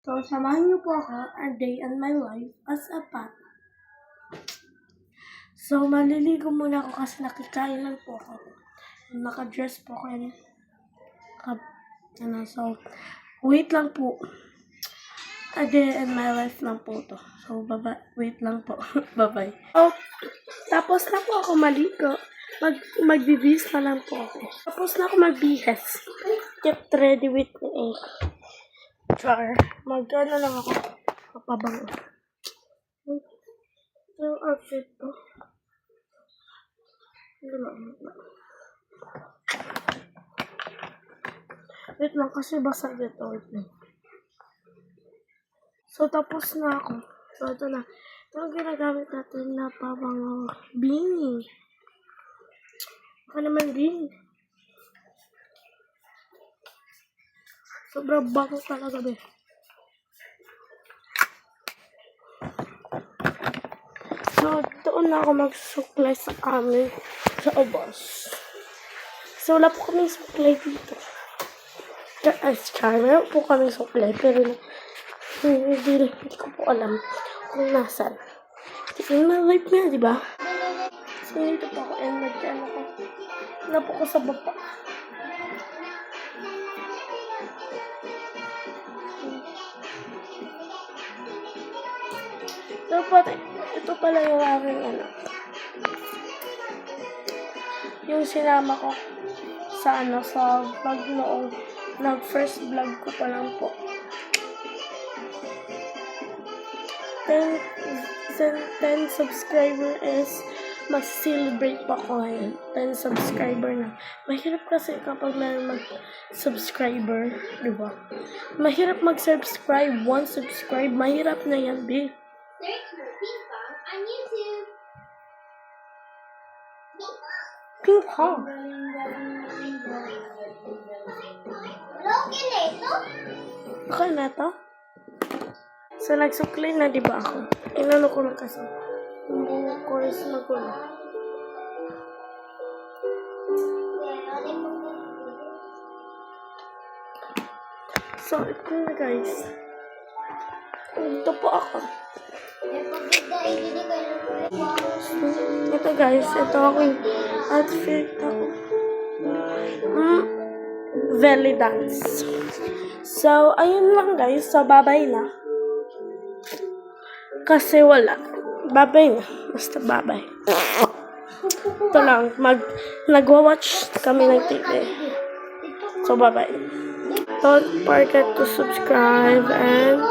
So, samahan niyo po ako a day in my life as a bata. So, maliligo muna ako kasi nakikain lang po ako. Naka-dress po ako yan. So, wait lang po. A day in my life lang po to. So, wait lang po. Bye-bye. So, tapos na po ako maligo. Magbibihis na lang po ako. Tapos na ako magbihis. Get ready with me. Char. Mag-ano lang ako. Kapabango. Yung outfit ko. Wait lang kasi basa dito. So, tapos na ako. So, ito na. Ito ang ginagamit natin na pabango. Bini. Baka naman bini. Sobrang bango talaga, be. So, doon na ako magsusuklay sa amin sa ubos. So, wala po kaming suklay dito. Meron po kaming suklay, pero hindi ko po alam kung nasan. Tingnan na live niya, di ba? So, dito po ako and nag-ano ko. Wala po ko sa baba. So, ito pala yung aking yung sinama ko sa sa vlog noong nag-first vlog ko pa lang po. 10 subscriber is mag-celebrate pa ko ngayon. 10 subscriber na. Mahirap kasi kapag meron mag-subscriber, di ba? Mahirap mag-subscribe. 1 subscribe, mahirap na yan, babe. Search for Ping Pong on YouTube. Ping Pong. Logan ito? Okay na to? So, nagsuklay na, di ba ako? Inano ko lang kasi. Yung course na ko lang. So, ito na guys. Ito po ako. Ito guys, ito aking outfit ako. Belly dance. So, ayun lang guys. So, bye-bye na. Kasi wala. Bye-bye na. Basta bye-bye. Ito lang. Nagwa-watch kami ng TV. So, bye-bye. Don't forget to subscribe and